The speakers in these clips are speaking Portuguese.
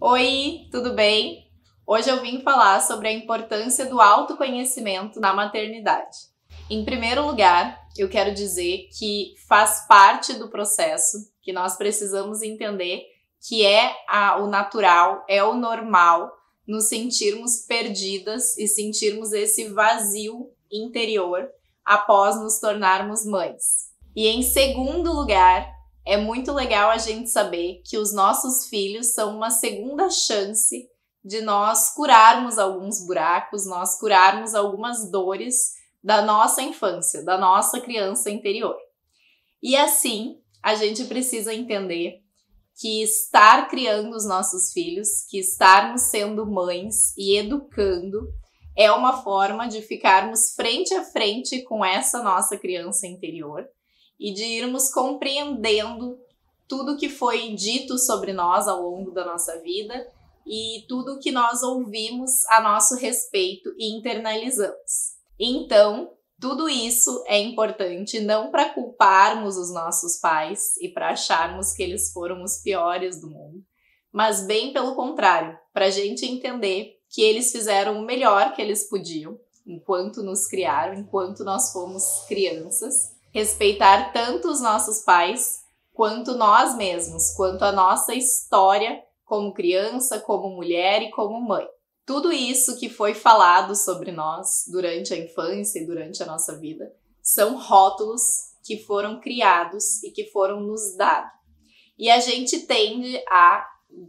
Oi, tudo bem? Hoje eu vim falar sobre a importância do autoconhecimento na maternidade. Em primeiro lugar, eu quero dizer que faz parte do processo, que nós precisamos entender que é o natural, é o normal, nos sentirmos perdidas e sentirmos esse vazio interior após nos tornarmos mães. E em segundo lugar, é muito legal a gente saber que os nossos filhos são uma segunda chance de nós curarmos alguns buracos, nós curarmos algumas dores da nossa infância, da nossa criança interior. E assim, a gente precisa entender que estar criando os nossos filhos, que estarmos sendo mães e educando, é uma forma de ficarmos frente a frente com essa nossa criança interior e de irmos compreendendo tudo que foi dito sobre nós ao longo da nossa vida e tudo que nós ouvimos a nosso respeito e internalizamos. Então, tudo isso é importante não para culparmos os nossos pais e para acharmos que eles foram os piores do mundo, mas bem pelo contrário, para a gente entender que eles fizeram o melhor que eles podiam enquanto nos criaram, enquanto nós fomos crianças. Respeitar tanto os nossos pais, quanto nós mesmos, quanto a nossa história como criança, como mulher e como mãe. Tudo isso que foi falado sobre nós durante a infância e durante a nossa vida são rótulos que foram criados e que foram nos dados. E a gente tende a,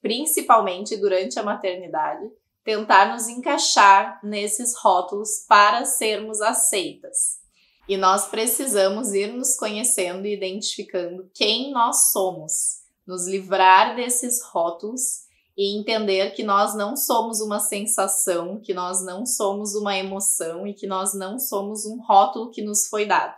principalmente durante a maternidade, tentar nos encaixar nesses rótulos para sermos aceitas. E nós precisamos ir nos conhecendo e identificando quem nós somos, nos livrar desses rótulos e entender que nós não somos uma sensação, que nós não somos uma emoção e que nós não somos um rótulo que nos foi dado.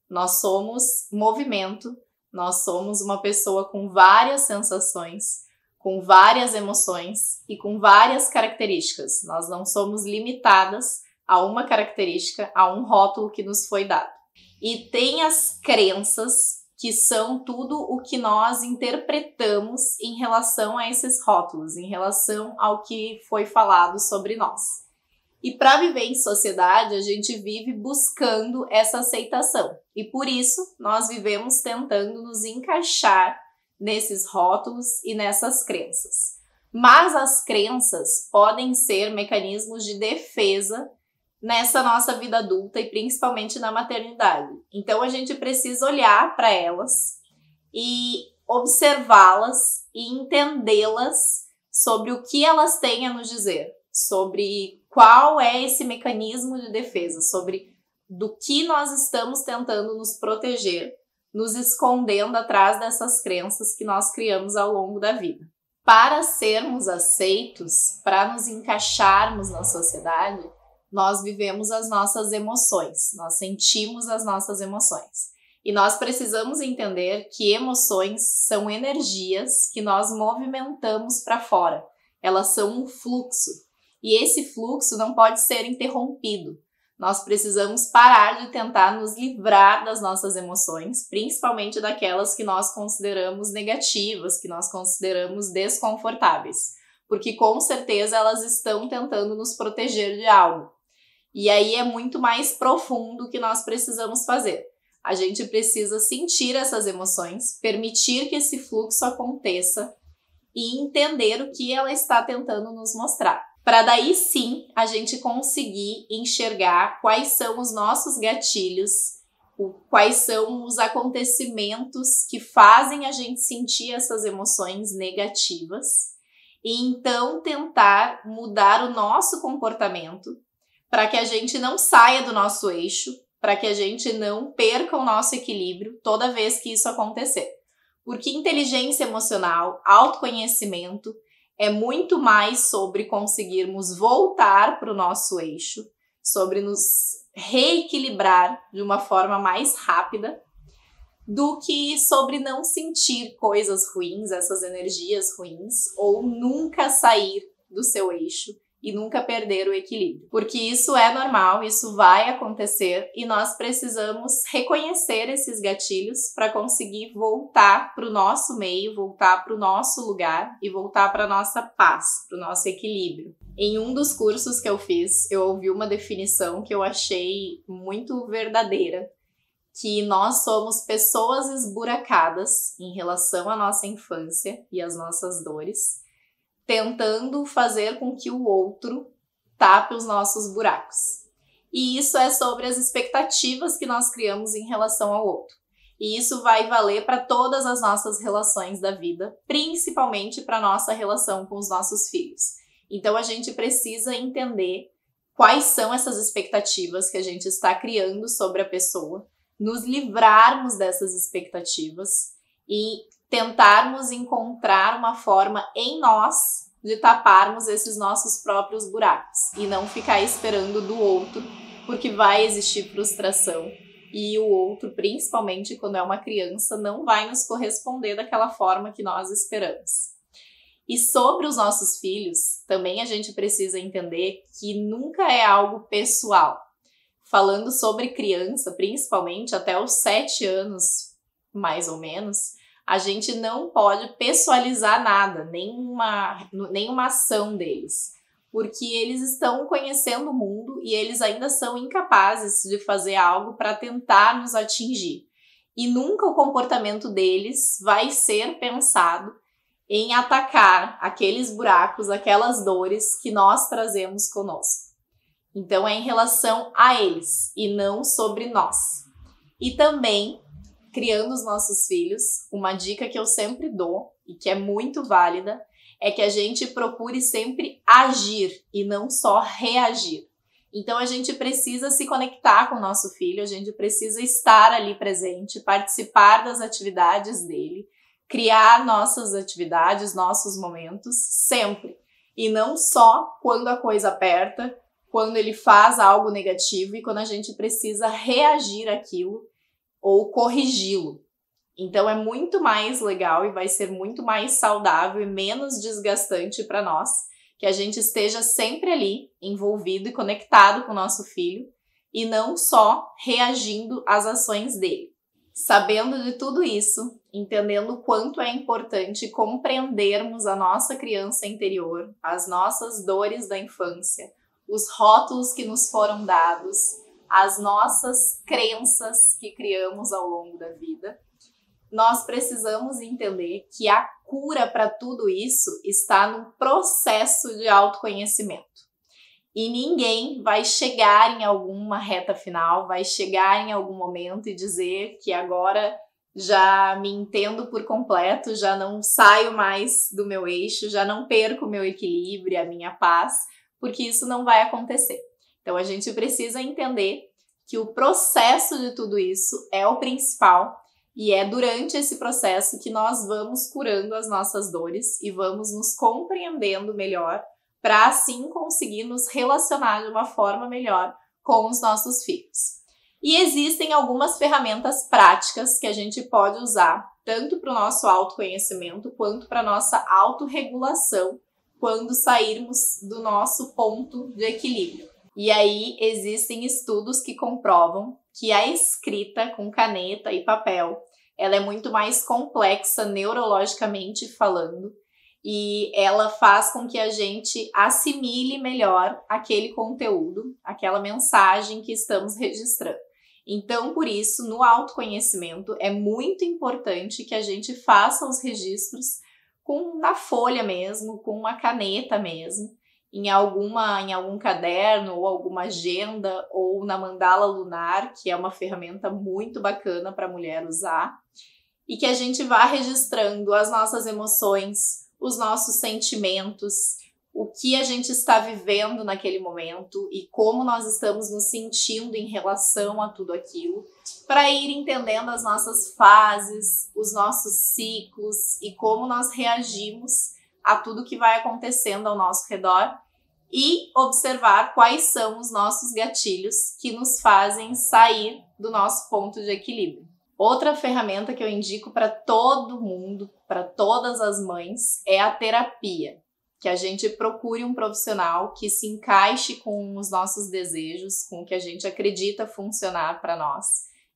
Nós somos movimento, nós somos uma pessoa com várias sensações, com várias emoções e com várias características. Nós não somos limitadas a uma característica, a um rótulo que nos foi dado. E tem as crenças, que são tudo o que nós interpretamos em relação a esses rótulos, em relação ao que foi falado sobre nós. E para viver em sociedade, a gente vive buscando essa aceitação. E por isso, nós vivemos tentando nos encaixar nesses rótulos e nessas crenças. Mas as crenças podem ser mecanismos de defesa nessa nossa vida adulta e principalmente na maternidade. Então a gente precisa olhar para elas e observá-las e entendê-las sobre o que elas têm a nos dizer, sobre qual é esse mecanismo de defesa, sobre do que nós estamos tentando nos proteger, nos escondendo atrás dessas crenças que nós criamos ao longo da vida. Para sermos aceitos, para nos encaixarmos na sociedade, nós vivemos as nossas emoções, nós sentimos as nossas emoções. E nós precisamos entender que emoções são energias que nós movimentamos para fora. Elas são um fluxo. E esse fluxo não pode ser interrompido. Nós precisamos parar de tentar nos livrar das nossas emoções, principalmente daquelas que nós consideramos negativas, que nós consideramos desconfortáveis. Porque com certeza elas estão tentando nos proteger de algo. E aí é muito mais profundo que nós precisamos fazer. A gente precisa sentir essas emoções, permitir que esse fluxo aconteça e entender o que ela está tentando nos mostrar. Para daí sim a gente conseguir enxergar quais são os nossos gatilhos, quais são os acontecimentos que fazem a gente sentir essas emoções negativas e então tentar mudar o nosso comportamento para que a gente não saia do nosso eixo, para que a gente não perca o nosso equilíbrio toda vez que isso acontecer. Porque inteligência emocional, autoconhecimento, é muito mais sobre conseguirmos voltar para o nosso eixo, sobre nos reequilibrar de uma forma mais rápida, do que sobre não sentir coisas ruins, essas energias ruins, ou nunca sair do seu eixo e nunca perder o equilíbrio. Porque isso é normal, isso vai acontecer e nós precisamos reconhecer esses gatilhos para conseguir voltar para o nosso meio, voltar para o nosso lugar e voltar para a nossa paz, para o nosso equilíbrio. Em um dos cursos que eu fiz, eu ouvi uma definição que eu achei muito verdadeira, que nós somos pessoas esburacadas em relação à nossa infância e às nossas dores, tentando fazer com que o outro tape os nossos buracos. E isso é sobre as expectativas que nós criamos em relação ao outro. E isso vai valer para todas as nossas relações da vida, principalmente para a nossa relação com os nossos filhos. Então a gente precisa entender quais são essas expectativas que a gente está criando sobre a pessoa, nos livrarmos dessas expectativas e tentarmos encontrar uma forma em nós de taparmos esses nossos próprios buracos e não ficar esperando do outro, porque vai existir frustração e o outro, principalmente quando é uma criança, não vai nos corresponder daquela forma que nós esperamos. E sobre os nossos filhos, também a gente precisa entender que nunca é algo pessoal. Falando sobre criança, principalmente até os 7 anos, mais ou menos, a gente não pode pessoalizar nada, nenhuma ação deles, porque eles estão conhecendo o mundo e eles ainda são incapazes de fazer algo para tentar nos atingir. E nunca o comportamento deles vai ser pensado em atacar aqueles buracos, aquelas dores que nós trazemos conosco. Então é em relação a eles e não sobre nós. E também, criando os nossos filhos, uma dica que eu sempre dou e que é muito válida é que a gente procure sempre agir e não só reagir. Então a gente precisa se conectar com o nosso filho, a gente precisa estar ali presente, participar das atividades dele, criar nossas atividades, nossos momentos, sempre. E não só quando a coisa aperta, quando ele faz algo negativo e quando a gente precisa reagir àquilo ou corrigi-lo. Então é muito mais legal e vai ser muito mais saudável e menos desgastante para nós que a gente esteja sempre ali, envolvido e conectado com o nosso filho e não só reagindo às ações dele. Sabendo de tudo isso, entendendo o quanto é importante compreendermos a nossa criança interior, as nossas dores da infância, os rótulos que nos foram dados, as nossas crenças que criamos ao longo da vida, nós precisamos entender que a cura para tudo isso está no processo de autoconhecimento. E ninguém vai chegar em alguma reta final, vai chegar em algum momento e dizer que agora já me entendo por completo, já não saio mais do meu eixo, já não perco o meu equilíbrio, a minha paz, porque isso não vai acontecer. Então a gente precisa entender que o processo de tudo isso é o principal e é durante esse processo que nós vamos curando as nossas dores e vamos nos compreendendo melhor para assim conseguir nos relacionar de uma forma melhor com os nossos filhos. E existem algumas ferramentas práticas que a gente pode usar tanto para o nosso autoconhecimento quanto para a nossa autorregulação quando sairmos do nosso ponto de equilíbrio. E aí existem estudos que comprovam que a escrita com caneta e papel, ela é muito mais complexa neurologicamente falando e ela faz com que a gente assimile melhor aquele conteúdo, aquela mensagem que estamos registrando. Então, por isso, no autoconhecimento é muito importante que a gente faça os registros na folha mesmo, com uma caneta mesmo, em algum caderno ou alguma agenda ou na mandala lunar, que é uma ferramenta muito bacana para a mulher usar, e que a gente vá registrando as nossas emoções, os nossos sentimentos, o que a gente está vivendo naquele momento e como nós estamos nos sentindo em relação a tudo aquilo, para ir entendendo as nossas fases, os nossos ciclos e como nós reagimos a tudo que vai acontecendo ao nosso redor e observar quais são os nossos gatilhos que nos fazem sair do nosso ponto de equilíbrio. Outra ferramenta que eu indico para todo mundo, para todas as mães, é a terapia. que a gente procure um profissional que se encaixe com os nossos desejos, com o que a gente acredita funcionar para nós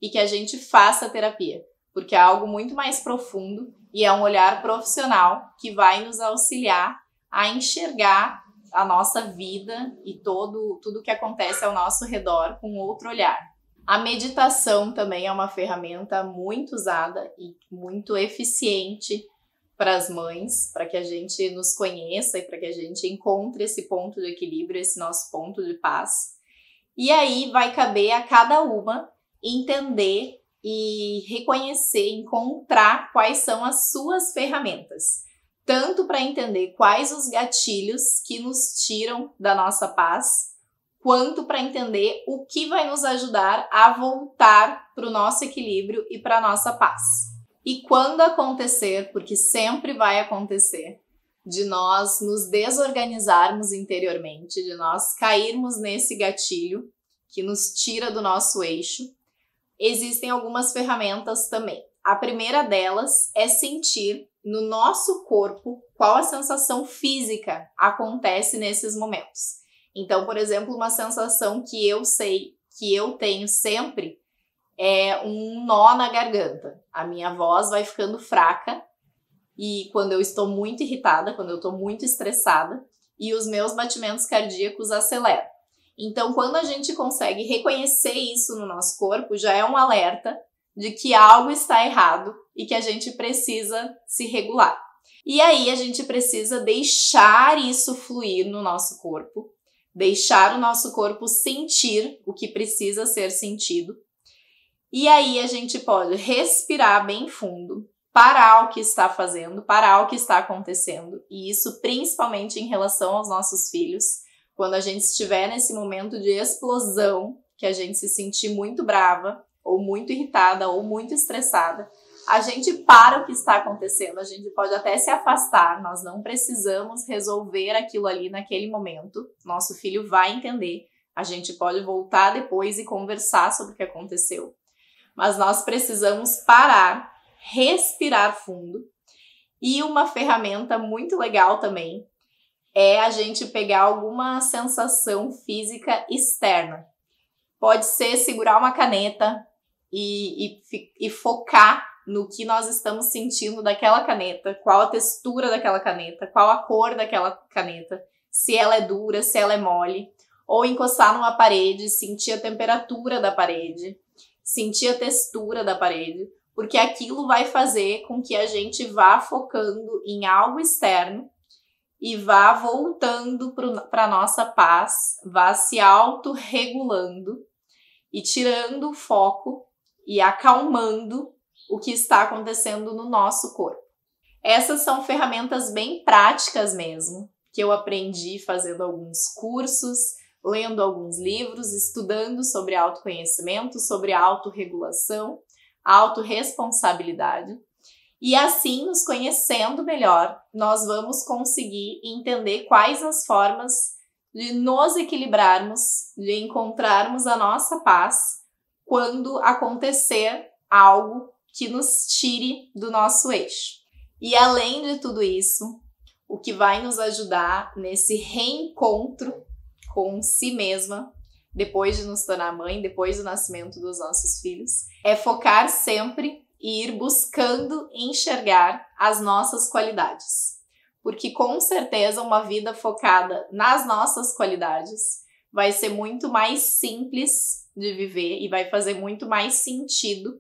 e que a gente faça terapia, porque é algo muito mais profundo e é um olhar profissional que vai nos auxiliar a enxergar a nossa vida e tudo que acontece ao nosso redor com outro olhar. A meditação também é uma ferramenta muito usada e muito eficiente para as mães, para que a gente nos conheça e para que a gente encontre esse ponto de equilíbrio, esse nosso ponto de paz. E aí vai caber a cada uma entender e reconhecer, encontrar quais são as suas ferramentas. Tanto para entender quais os gatilhos que nos tiram da nossa paz, quanto para entender o que vai nos ajudar a voltar para o nosso equilíbrio e para a nossa paz. E quando acontecer, porque sempre vai acontecer, de nós nos desorganizarmos interiormente, de nós cairmos nesse gatilho que nos tira do nosso eixo, existem algumas ferramentas também. A primeira delas é sentir no nosso corpo qual a sensação física acontece nesses momentos. Então, por exemplo, uma sensação que eu sei que eu tenho sempre é um nó na garganta. A minha voz vai ficando fraca e quando eu estou muito irritada, quando eu estou muito estressada, e os meus batimentos cardíacos aceleram. Então, quando a gente consegue reconhecer isso no nosso corpo, já é um alerta de que algo está errado e que a gente precisa se regular. E aí a gente precisa deixar isso fluir no nosso corpo, deixar o nosso corpo sentir o que precisa ser sentido. E aí a gente pode respirar bem fundo, parar o que está fazendo, parar o que está acontecendo. E isso principalmente em relação aos nossos filhos. Quando a gente estiver nesse momento de explosão, que a gente se sentir muito brava, ou muito irritada, ou muito estressada, a gente para o que está acontecendo, a gente pode até se afastar, nós não precisamos resolver aquilo ali naquele momento, nosso filho vai entender, a gente pode voltar depois e conversar sobre o que aconteceu, mas nós precisamos parar, respirar fundo, e uma ferramenta muito legal também é a gente pegar alguma sensação física externa. Pode ser segurar uma caneta e focar no que nós estamos sentindo daquela caneta, qual a textura daquela caneta, qual a cor daquela caneta, se ela é dura, se ela é mole, ou encostar numa parede, sentir a temperatura da parede, sentir a textura da parede, porque aquilo vai fazer com que a gente vá focando em algo externo e vá voltando para a nossa paz, vá se autorregulando e tirando o foco e acalmando o que está acontecendo no nosso corpo. Essas são ferramentas bem práticas mesmo, que eu aprendi fazendo alguns cursos, lendo alguns livros, estudando sobre autoconhecimento, sobre autorregulação, autorresponsabilidade. E assim, nos conhecendo melhor, nós vamos conseguir entender quais as formas de nos equilibrarmos, de encontrarmos a nossa paz quando acontecer algo que nos tire do nosso eixo. E além de tudo isso, o que vai nos ajudar nesse reencontro com si mesma, depois de nos tornar mãe, depois do nascimento dos nossos filhos, é focar sempre e ir buscando enxergar as nossas qualidades. Porque com certeza uma vida focada nas nossas qualidades vai ser muito mais simples de viver e vai fazer muito mais sentido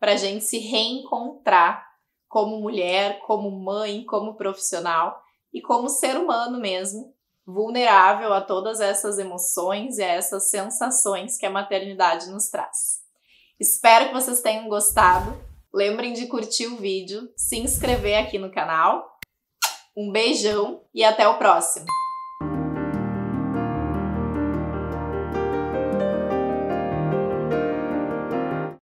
para a gente se reencontrar como mulher, como mãe, como profissional e como ser humano mesmo, vulnerável a todas essas emoções e a essas sensações que a maternidade nos traz. Espero que vocês tenham gostado. Lembrem de curtir o vídeo, se inscrever aqui no canal. Um beijão e até o próximo!